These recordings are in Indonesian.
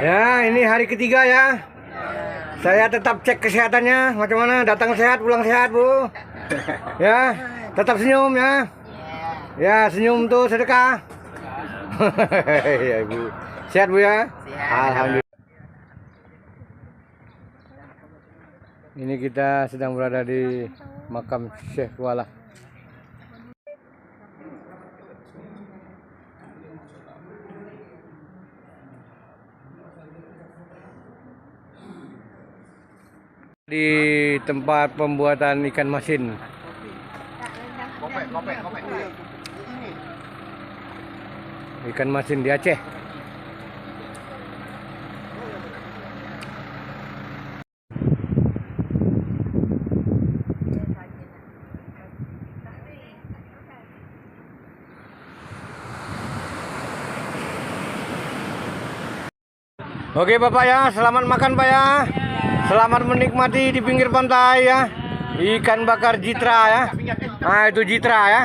Ya, ini hari ketiga ya. Saya tetap cek kesehatannya, macam mana? Datang sehat, pulang sehat, Bu. Ya, tetap senyum ya. Ya, senyum tuh sedekah. Ya, Bu. Sehat, Bu ya? Alhamdulillah. Ini kita sedang berada di makam Syekh Wala. Di tempat pembuatan ikan masin. Ikan masin di Aceh. Oke Bapak ya, selamat makan Pak ya. Selamat menikmati di pinggir pantai ya. Ikan bakar jitra ya. Nah itu jitra ya.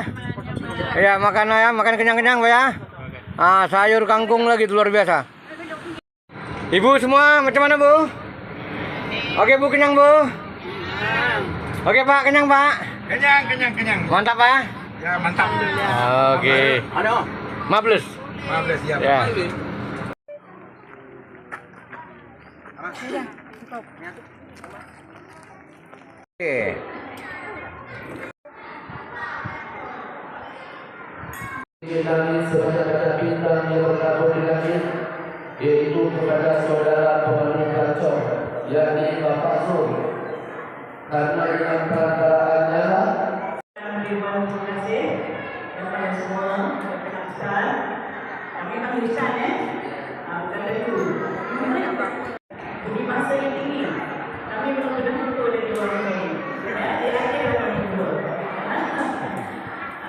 Ya makan ya, makan kenyang-kenyang Pak ya. Ah sayur kangkung lagi itu luar biasa. Ibu semua macam mana Bu? Oke Bu, kenyang Bu? Oke Pak, kenyang Pak? Kenyang. Mantap Pak ya? Ya mantap. Oke. Aduh. Mablus. Ya. Oke. Kami sebanyak bintang yang berkabut di langit, yaitu kepada saudara pemenuh kacau, yakni Bapak Zul, karena dengan perantaraannya Terima kasih kepada semua rekan-rekan. Kami menuliskan kata itu. Di masa ini kami benar-benar betul dari orang lain. Di akhir kami betul.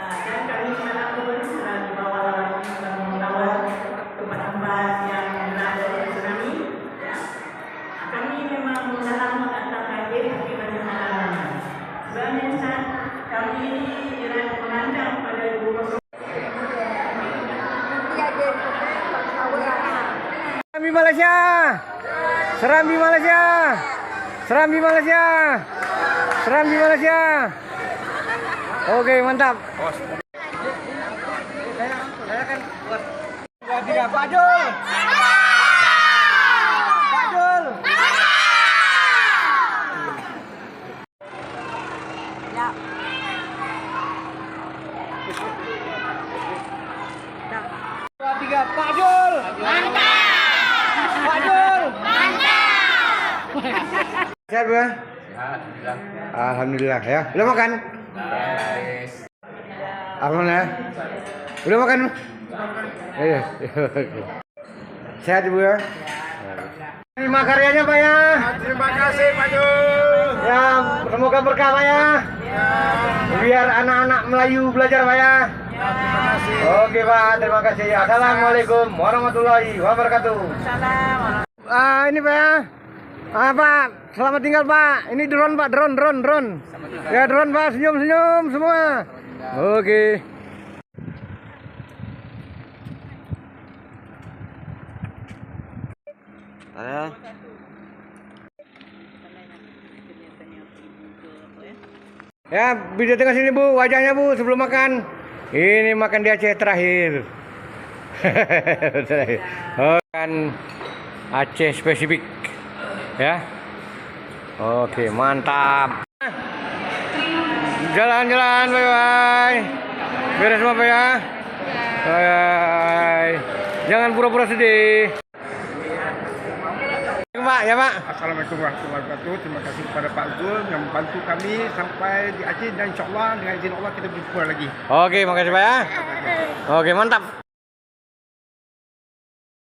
Dan kami malam pun di bawah merawat tempat-tempat yang berada di tsunami. Kami memang dalam mengatakan hadir di banyak halaman. Sebenarnya kami menandang pada dua Serambi Malaysia. Serambi Malaysia. Serambi Malaysia. Serambi Malaysia. Oke, mantap. Saya kan buat tiga Pak Jul. Pak Jul. Ya. Dua, tiga Pak Jul. Mantap. Pak Jul. Mantap. Sehat Bu? Alhamdulillah ya. Udah makan? Alhamdulillah. Udah makan? Iya. Sehat Bu ya? Terima karyanya Pak ya. Terima kasih Pak Jul. Ya, semoga berkah Pak ya. Biar anak-anak Melayu belajar Pak ya. Terima kasih. Oke Pak, terima kasih. Assalamualaikum warahmatullahi wabarakatuh. Ini Pak ya. Pak, selamat tinggal Pak. Ini drone Pak, drone. Ya drone Pak, senyum semua. Oke. Ya, video tengah sini Bu, wajahnya Bu sebelum makan. Ini makan di Aceh terakhir. Makan Aceh spesifik. Ya. Oke, mantap. Jalan-jalan, bye-bye. Beres semua Pak ya. Bye. Jangan pura-pura sedih. Pak, ya Pak. Assalamualaikum warahmatullahi wabarakatuh. Terima kasih kepada Pak Zul yang membantu kami sampai di Aceh dan insyaAllah dengan izin Allah kita berjumpa lagi. Oke, makasih Pak ya. Oke, mantap.